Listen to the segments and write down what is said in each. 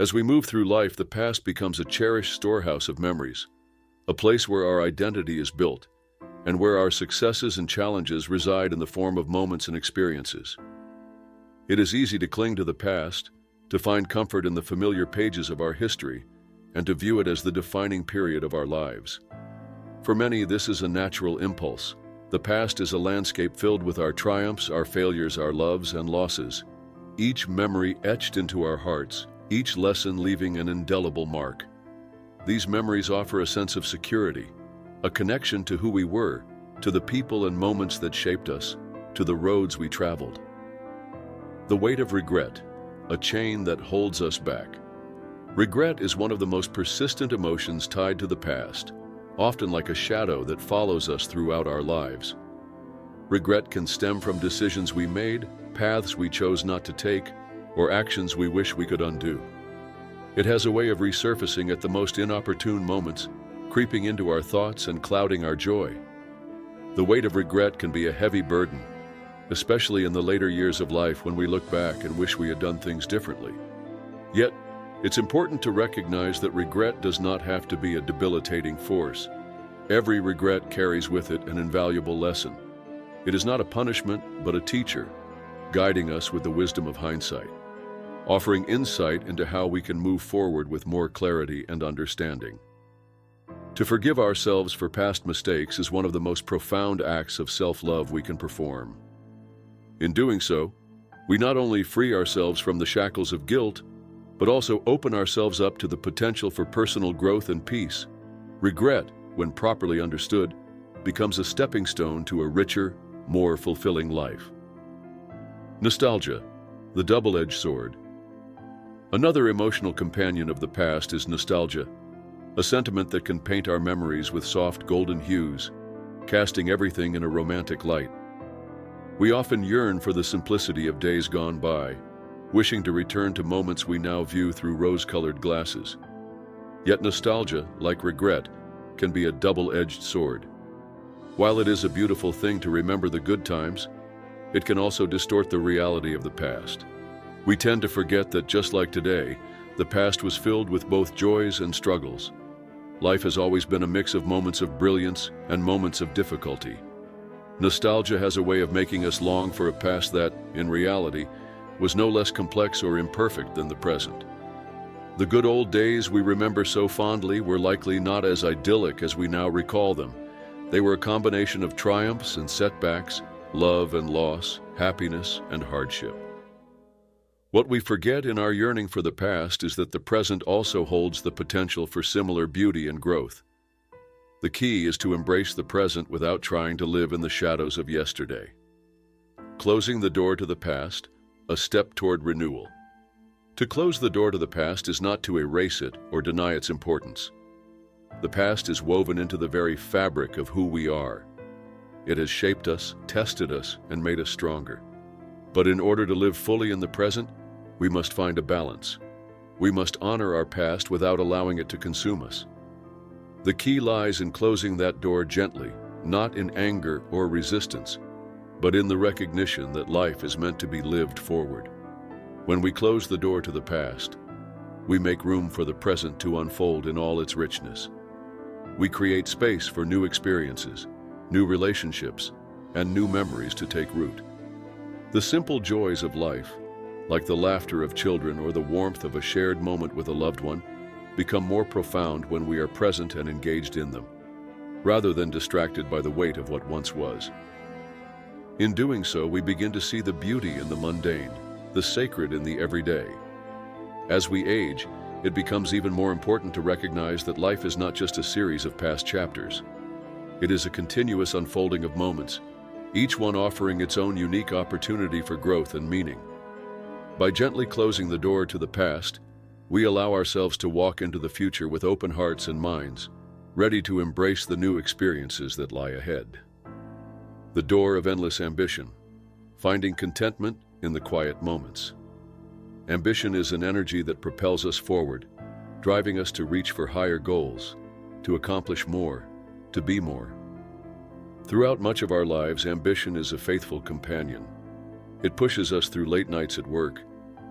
As we move through life, the past becomes a cherished storehouse of memories, a place where our identity is built, and where our successes and challenges reside in the form of moments and experiences. It is easy to cling to the past, to find comfort in the familiar pages of our history, and to view it as the defining period of our lives. For many, this is a natural impulse. The past is a landscape filled with our triumphs, our failures, our loves and losses, each memory etched into our hearts, each lesson leaving an indelible mark. These memories offer a sense of security, a connection to who we were, to the people and moments that shaped us, to the roads we traveled. The weight of regret, a chain that holds us back. Regret is one of the most persistent emotions tied to the past, often like a shadow that follows us throughout our lives. Regret can stem from decisions we made, paths we chose not to take, or actions we wish we could undo. It has a way of resurfacing at the most inopportune moments, creeping into our thoughts and clouding our joy. The weight of regret can be a heavy burden, especially in the later years of life when we look back and wish we had done things differently. Yet, it's important to recognize that regret does not have to be a debilitating force. Every regret carries with it an invaluable lesson. It is not a punishment, but a teacher, guiding us with the wisdom of hindsight, offering insight into how we can move forward with more clarity and understanding. To forgive ourselves for past mistakes is one of the most profound acts of self-love we can perform. In doing so, we not only free ourselves from the shackles of guilt, but also open ourselves up to the potential for personal growth and peace. Regret, when properly understood, becomes a stepping stone to a richer, more fulfilling life. Nostalgia, the double-edged sword. Another emotional companion of the past is nostalgia, a sentiment that can paint our memories with soft golden hues, casting everything in a romantic light. We often yearn for the simplicity of days gone by, wishing to return to moments we now view through rose-colored glasses. Yet nostalgia, like regret, can be a double-edged sword. While it is a beautiful thing to remember the good times, it can also distort the reality of the past. We tend to forget that just like today, the past was filled with both joys and struggles. Life has always been a mix of moments of brilliance and moments of difficulty. Nostalgia has a way of making us long for a past that, in reality, was no less complex or imperfect than the present. The good old days we remember so fondly were likely not as idyllic as we now recall them. They were a combination of triumphs and setbacks, love and loss, happiness and hardship. What we forget in our yearning for the past is that the present also holds the potential for similar beauty and growth. The key is to embrace the present without trying to live in the shadows of yesterday. Closing the door to the past, a step toward renewal. To close the door to the past is not to erase it or deny its importance. The past is woven into the very fabric of who we are. It has shaped us, tested us, and made us stronger. But in order to live fully in the present, we must find a balance. We must honor our past without allowing it to consume us. The key lies in closing that door gently, not in anger or resistance, but in the recognition that life is meant to be lived forward. When we close the door to the past, we make room for the present to unfold in all its richness. We create space for new experiences, new relationships, and new memories to take root. The simple joys of life, like the laughter of children or the warmth of a shared moment with a loved one, become more profound when we are present and engaged in them, rather than distracted by the weight of what once was. In doing so, we begin to see the beauty in the mundane, the sacred in the everyday. As we age, it becomes even more important to recognize that life is not just a series of past chapters. It is a continuous unfolding of moments, each one offering its own unique opportunity for growth and meaning. By gently closing the door to the past, we allow ourselves to walk into the future with open hearts and minds, ready to embrace the new experiences that lie ahead. The door of endless ambition, finding contentment in the quiet moments. Ambition is an energy that propels us forward, driving us to reach for higher goals, to accomplish more, to be more. Throughout much of our lives, ambition is a faithful companion. It pushes us through late nights at work,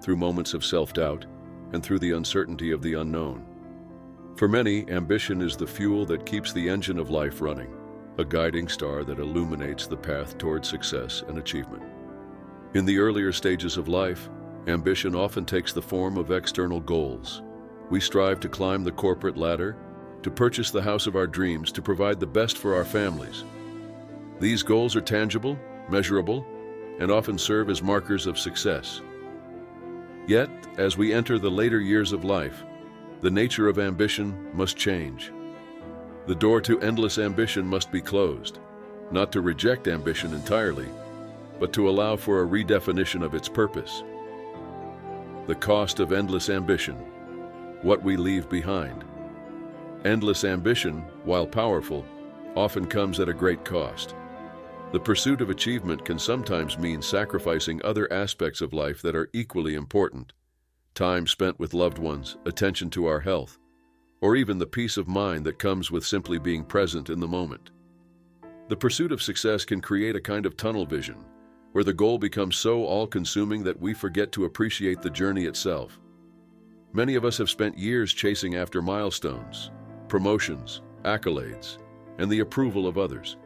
through moments of self-doubt, and through the uncertainty of the unknown. For many, ambition is the fuel that keeps the engine of life running, a guiding star that illuminates the path toward success and achievement. In the earlier stages of life, ambition often takes the form of external goals. We strive to climb the corporate ladder, to purchase the house of our dreams, to provide the best for our families. These goals are tangible, measurable, and often serve as markers of success. Yet, as we enter the later years of life, the nature of ambition must change. The door to endless ambition must be closed, not to reject ambition entirely, but to allow for a redefinition of its purpose. The cost of endless ambition, what we leave behind. Endless ambition, while powerful, often comes at a great cost. The pursuit of achievement can sometimes mean sacrificing other aspects of life that are equally important. Time spent with loved ones, attention to our health, or even the peace of mind that comes with simply being present in the moment. The pursuit of success can create a kind of tunnel vision, where the goal becomes so all-consuming that we forget to appreciate the journey itself. Many of us have spent years chasing after milestones, promotions, accolades, and the approval of others,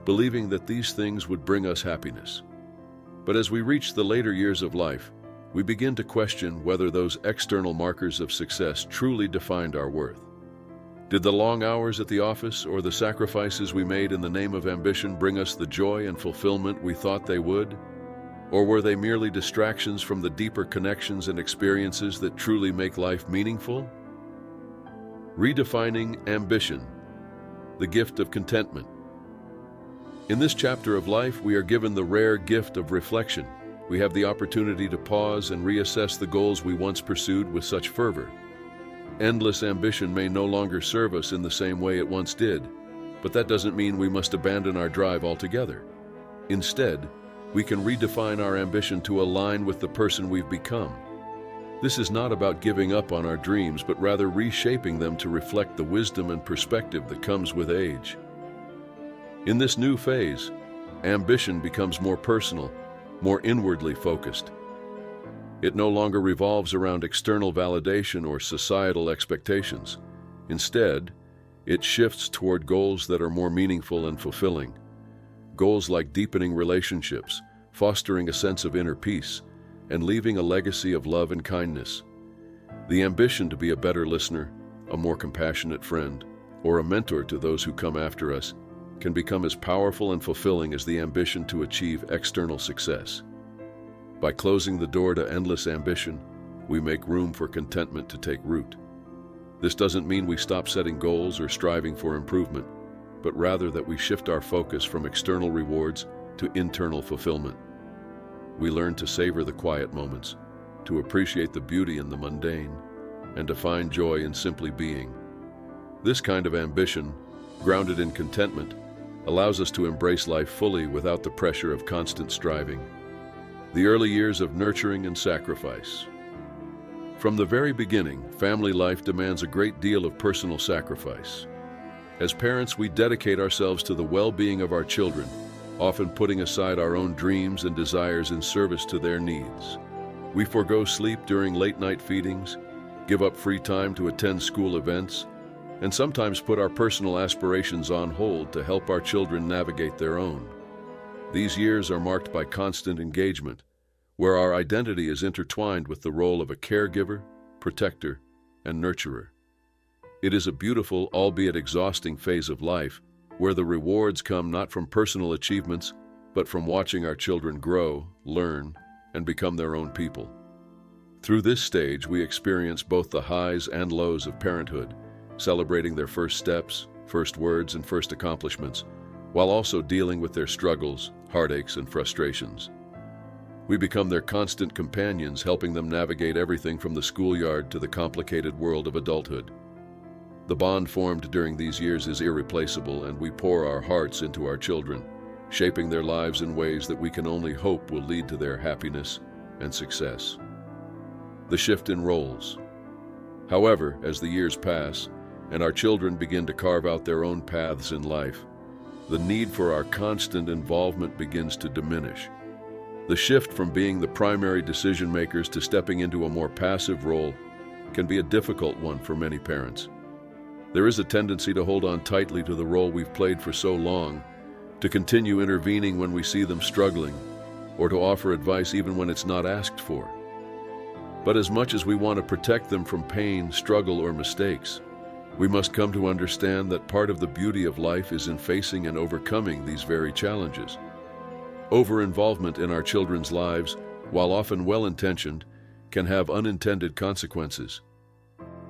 believing that these things would bring us happiness. But as we reach the later years of life, we begin to question whether those external markers of success truly defined our worth. Did the long hours at the office or the sacrifices we made in the name of ambition bring us the joy and fulfillment we thought they would? Or were they merely distractions from the deeper connections and experiences that truly make life meaningful? Redefining ambition, the gift of contentment. In this chapter of life, we are given the rare gift of reflection. We have the opportunity to pause and reassess the goals we once pursued with such fervor. Endless ambition may no longer serve us in the same way it once did, but that doesn't mean we must abandon our drive altogether. Instead, we can redefine our ambition to align with the person we've become. This is not about giving up on our dreams, but rather reshaping them to reflect the wisdom and perspective that comes with age. In this new phase, ambition becomes more personal, more inwardly focused. It no longer revolves around external validation or societal expectations. Instead, it shifts toward goals that are more meaningful and fulfilling. Goals like deepening relationships, fostering a sense of inner peace, and leaving a legacy of love and kindness. The ambition to be a better listener, a more compassionate friend, or a mentor to those who come after us can become as powerful and fulfilling as the ambition to achieve external success. By closing the door to endless ambition, we make room for contentment to take root. This doesn't mean we stop setting goals or striving for improvement, but rather that we shift our focus from external rewards to internal fulfillment. We learn to savor the quiet moments, to appreciate the beauty in the mundane, and to find joy in simply being. This kind of ambition, grounded in contentment, allows us to embrace life fully without the pressure of constant striving. The early years of nurturing and sacrifice. From the very beginning, family life demands a great deal of personal sacrifice. As parents, we dedicate ourselves to the well-being of our children, often putting aside our own dreams and desires in service to their needs. We forego sleep during late-night feedings, give up free time to attend school events, and sometimes put our personal aspirations on hold to help our children navigate their own. These years are marked by constant engagement, where our identity is intertwined with the role of a caregiver, protector, and nurturer. It is a beautiful, albeit exhausting phase of life, where the rewards come not from personal achievements, but from watching our children grow, learn, and become their own people. Through this stage, we experience both the highs and lows of parenthood, celebrating their first steps, first words, and first accomplishments, while also dealing with their struggles, heartaches, and frustrations. We become their constant companions, helping them navigate everything from the schoolyard to the complicated world of adulthood. The bond formed during these years is irreplaceable, and we pour our hearts into our children, shaping their lives in ways that we can only hope will lead to their happiness and success. The shift in roles. However, as the years pass, and our children begin to carve out their own paths in life, the need for our constant involvement begins to diminish. The shift from being the primary decision makers to stepping into a more passive role can be a difficult one for many parents. There is a tendency to hold on tightly to the role we've played for so long, to continue intervening when we see them struggling, or to offer advice even when it's not asked for. But as much as we want to protect them from pain, struggle, or mistakes, we must come to understand that part of the beauty of life is in facing and overcoming these very challenges. Over-involvement in our children's lives, while often well-intentioned, can have unintended consequences.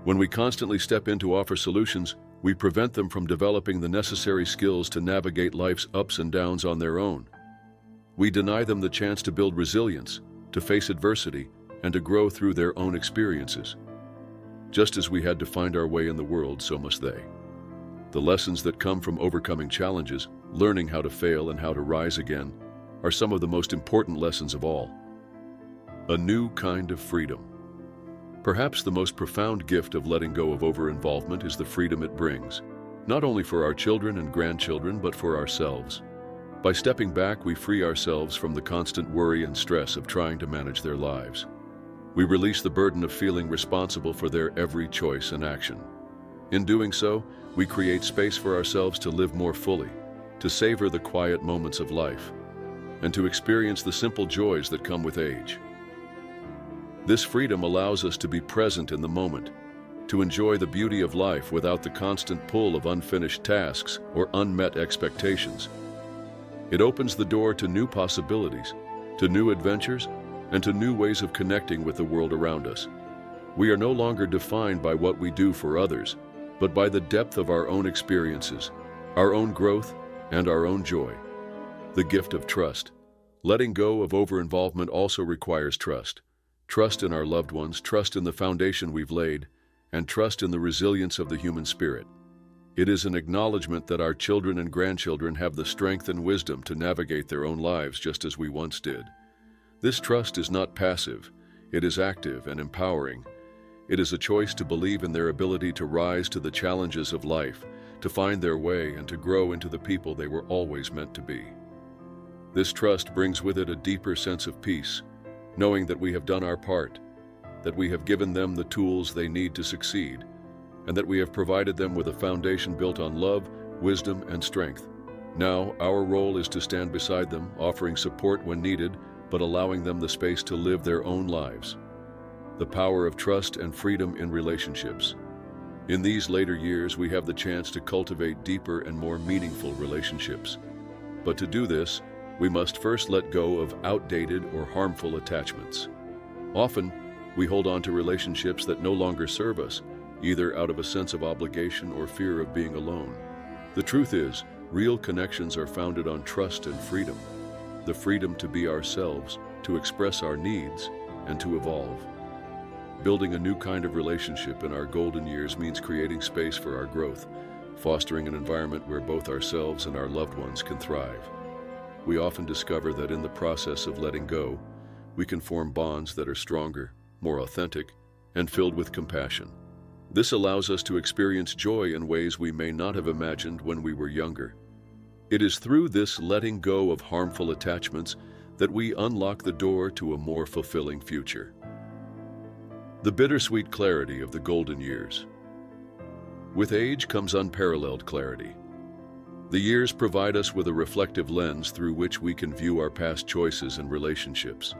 When we constantly step in to offer solutions, we prevent them from developing the necessary skills to navigate life's ups and downs on their own. We deny them the chance to build resilience, to face adversity, and to grow through their own experiences. Just as we had to find our way in the world, so must they. The lessons that come from overcoming challenges, learning how to fail and how to rise again, are some of the most important lessons of all. A new kind of freedom. Perhaps the most profound gift of letting go of over-involvement is the freedom it brings, not only for our children and grandchildren, but for ourselves. By stepping back, we free ourselves from the constant worry and stress of trying to manage their lives. We release the burden of feeling responsible for their every choice and action. In doing so, we create space for ourselves to live more fully, to savor the quiet moments of life, and to experience the simple joys that come with age. This freedom allows us to be present in the moment, to enjoy the beauty of life without the constant pull of unfinished tasks or unmet expectations. It opens the door to new possibilities, to new adventures, and to new ways of connecting with the world around us. We are no longer defined by what we do for others, but by the depth of our own experiences, our own growth, and our own joy. The gift of trust. Letting go of over-involvement also requires trust. Trust in our loved ones, trust in the foundation we've laid, and trust in the resilience of the human spirit. It is an acknowledgement that our children and grandchildren have the strength and wisdom to navigate their own lives just as we once did. This trust is not passive, it is active and empowering. It is a choice to believe in their ability to rise to the challenges of life, to find their way and to grow into the people they were always meant to be. This trust brings with it a deeper sense of peace, knowing that we have done our part, that we have given them the tools they need to succeed, and that we have provided them with a foundation built on love, wisdom, and strength. Now, our role is to stand beside them, offering support when needed, but allowing them the space to live their own lives. The power of trust and freedom in relationships. In these later years, we have the chance to cultivate deeper and more meaningful relationships. But to do this, we must first let go of outdated or harmful attachments. Often, we hold on to relationships that no longer serve us, either out of a sense of obligation or fear of being alone. The truth is, real connections are founded on trust and freedom. The freedom to be ourselves, to express our needs, and to evolve. Building a new kind of relationship in our golden years means creating space for our growth, fostering an environment where both ourselves and our loved ones can thrive. We often discover that in the process of letting go, we can form bonds that are stronger, more authentic, and filled with compassion. This allows us to experience joy in ways we may not have imagined when we were younger. It is through this letting go of harmful attachments that we unlock the door to a more fulfilling future. The bittersweet clarity of the golden years. With age comes unparalleled clarity. The years provide us with a reflective lens through which we can view our past choices and relationships.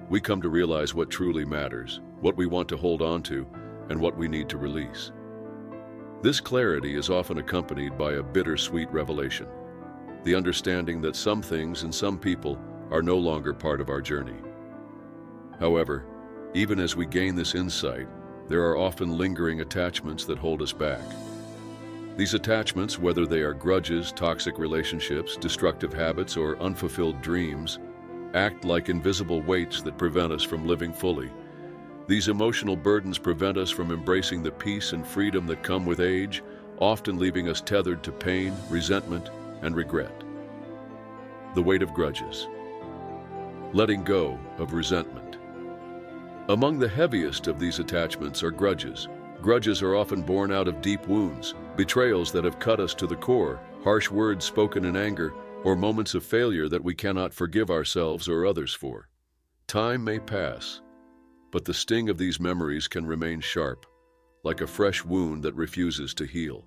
We come to realize what truly matters, what we want to hold on to, and what we need to release. This clarity is often accompanied by a bittersweet revelation. The understanding that some things and some people are no longer part of our journey. However, even as we gain this insight, there are often lingering attachments that hold us back. These attachments, whether they are grudges, toxic relationships, destructive habits, or unfulfilled dreams, act like invisible weights that prevent us from living fully. These emotional burdens prevent us from embracing the peace and freedom that come with age, often leaving us tethered to pain, resentment, and regret. The weight of grudges. Letting go of resentment. Among the heaviest of these attachments are grudges. Grudges are often born out of deep wounds, betrayals that have cut us to the core, harsh words spoken in anger, or moments of failure that we cannot forgive ourselves or others for. Time may pass, But the sting of these memories can remain sharp, like a fresh wound that refuses to heal.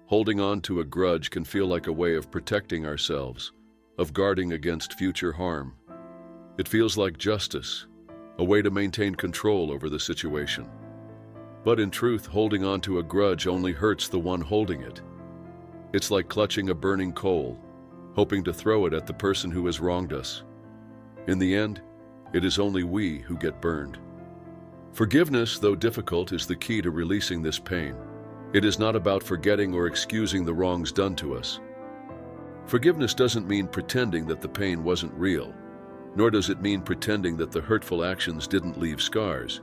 Holding on to a grudge can feel like a way of protecting ourselves, of guarding against future harm. It feels like justice, a way to maintain control over the situation. But in truth, holding on to a grudge only hurts the one holding it. It's like clutching a burning coal, hoping to throw it at the person who has wronged us. In the end, it is only we who get burned. Forgiveness, though difficult, is the key to releasing this pain. It is not about forgetting or excusing the wrongs done to us. Forgiveness doesn't mean pretending that the pain wasn't real, nor does it mean pretending that the hurtful actions didn't leave scars.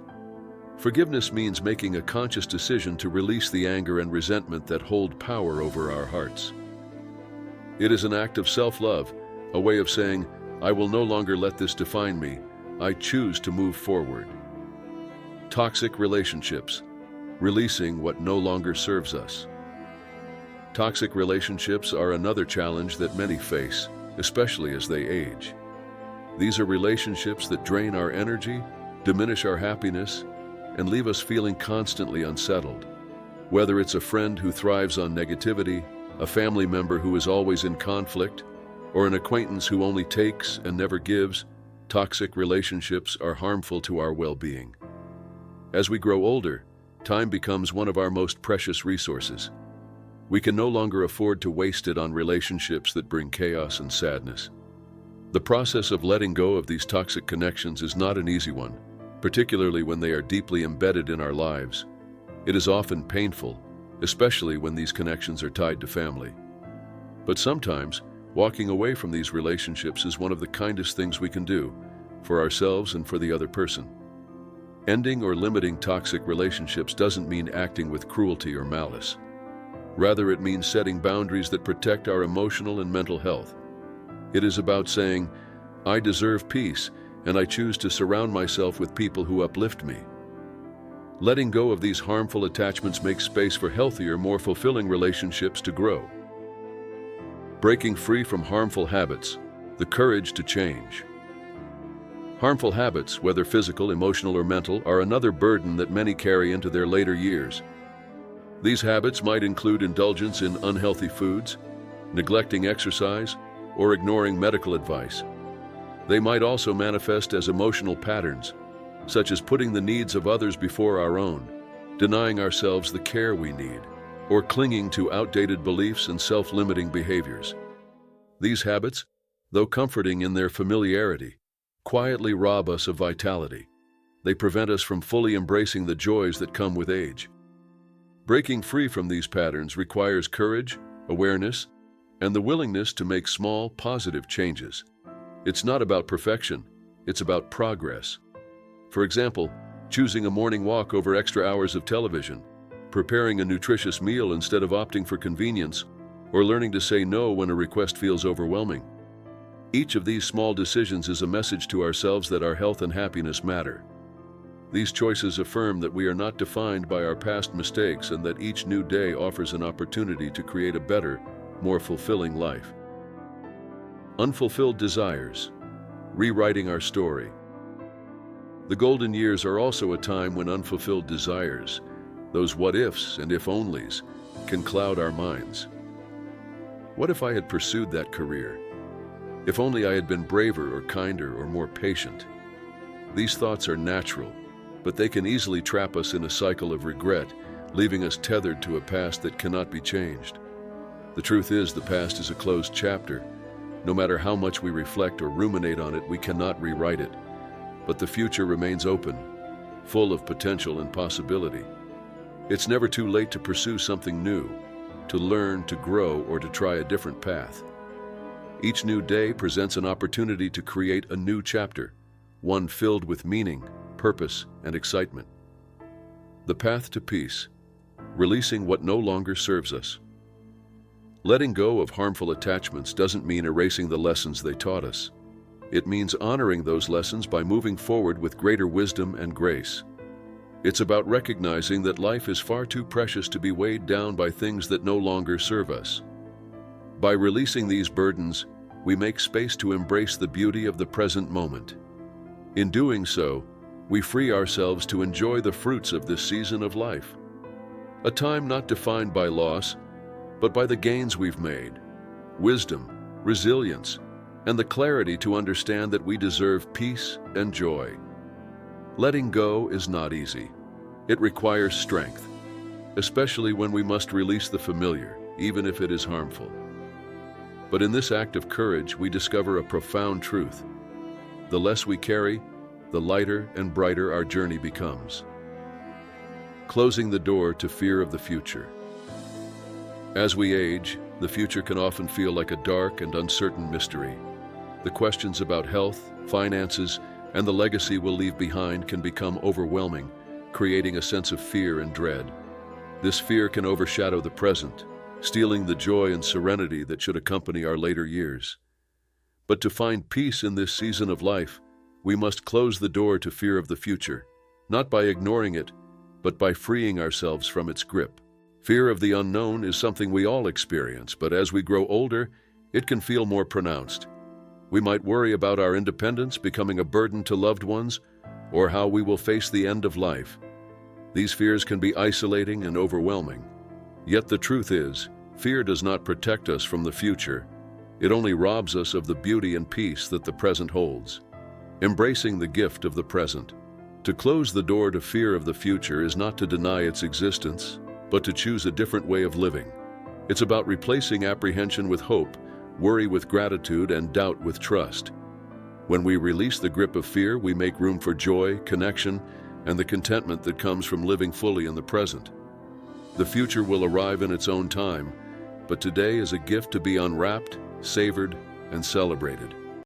Forgiveness means making a conscious decision to release the anger and resentment that hold power over our hearts. It is an act of self-love, a way of saying, I will no longer let this define me. I choose to move forward. Toxic relationships, releasing what no longer serves us. Toxic relationships are another challenge that many face, especially as they age. These are relationships that drain our energy, diminish our happiness, and leave us feeling constantly unsettled. Whether it's a friend who thrives on negativity, a family member who is always in conflict, or an acquaintance who only takes and never gives, toxic relationships are harmful to our well-being. As we grow older, time becomes one of our most precious resources. We can no longer afford to waste it on relationships that bring chaos and sadness. The process of letting go of these toxic connections is not an easy one, particularly when they are deeply embedded in our lives. It is often painful, especially when these connections are tied to family. But sometimes, walking away from these relationships is one of the kindest things we can do, for ourselves and for the other person. Ending or limiting toxic relationships doesn't mean acting with cruelty or malice. Rather, it means setting boundaries that protect our emotional and mental health. It is about saying, I deserve peace, and I choose to surround myself with people who uplift me. Letting go of these harmful attachments makes space for healthier, more fulfilling relationships to grow. Breaking free from harmful habits, the courage to change. Harmful habits, whether physical, emotional, or mental, are another burden that many carry into their later years. These habits might include indulgence in unhealthy foods, neglecting exercise, or ignoring medical advice. They might also manifest as emotional patterns, such as putting the needs of others before our own, denying ourselves the care we need, or clinging to outdated beliefs and self-limiting behaviors. These habits, though comforting in their familiarity, quietly rob us of vitality. They prevent us from fully embracing the joys that come with age. Breaking free from these patterns requires courage, awareness, and the willingness to make small, positive changes. It's not about perfection, it's about progress. For example, choosing a morning walk over extra hours of television, preparing a nutritious meal instead of opting for convenience, or learning to say no when a request feels overwhelming. Each of these small decisions is a message to ourselves that our health and happiness matter. These choices affirm that we are not defined by our past mistakes and that each new day offers an opportunity to create a better, more fulfilling life. Unfulfilled desires, rewriting our story. The golden years are also a time when unfulfilled desires, those what-ifs and if-onlys, can cloud our minds. What if I had pursued that career? If only I had been braver or kinder or more patient. These thoughts are natural, but they can easily trap us in a cycle of regret, leaving us tethered to a past that cannot be changed. The truth is, the past is a closed chapter. No matter how much we reflect or ruminate on it, we cannot rewrite it. But the future remains open, full of potential and possibility. It's never too late to pursue something new, to learn, to grow, or to try a different path. Each new day presents an opportunity to create a new chapter, one filled with meaning, purpose, and excitement. The path to peace, releasing what no longer serves us. Letting go of harmful attachments doesn't mean erasing the lessons they taught us. It means honoring those lessons by moving forward with greater wisdom and grace. It's about recognizing that life is far too precious to be weighed down by things that no longer serve us. By releasing these burdens, we make space to embrace the beauty of the present moment. In doing so, we free ourselves to enjoy the fruits of this season of life. A time not defined by loss, but by the gains we've made, wisdom, resilience, and the clarity to understand that we deserve peace and joy. Letting go is not easy. It requires strength, especially when we must release the familiar, even if it is harmful. But in this act of courage, we discover a profound truth. The less we carry, the lighter and brighter our journey becomes. Closing the door to fear of the future. As we age, the future can often feel like a dark and uncertain mystery. The questions about health, finances, and the legacy we'll leave behind can become overwhelming, creating a sense of fear and dread. This fear can overshadow the present, stealing the joy and serenity that should accompany our later years. But to find peace in this season of life, we must close the door to fear of the future, not by ignoring it, but by freeing ourselves from its grip. Fear of the unknown is something we all experience, but as we grow older, it can feel more pronounced. We might worry about our independence becoming a burden to loved ones, or how we will face the end of life. These fears can be isolating and overwhelming. Yet the truth is, fear does not protect us from the future. It only robs us of the beauty and peace that the present holds. Embracing the gift of the present. To close the door to fear of the future is not to deny its existence, but to choose a different way of living. It's about replacing apprehension with hope, worry with gratitude, and doubt with trust. When we release the grip of fear, we make room for joy, connection, and the contentment that comes from living fully in the present. The future will arrive in its own time, but today is a gift to be unwrapped, savored, and celebrated.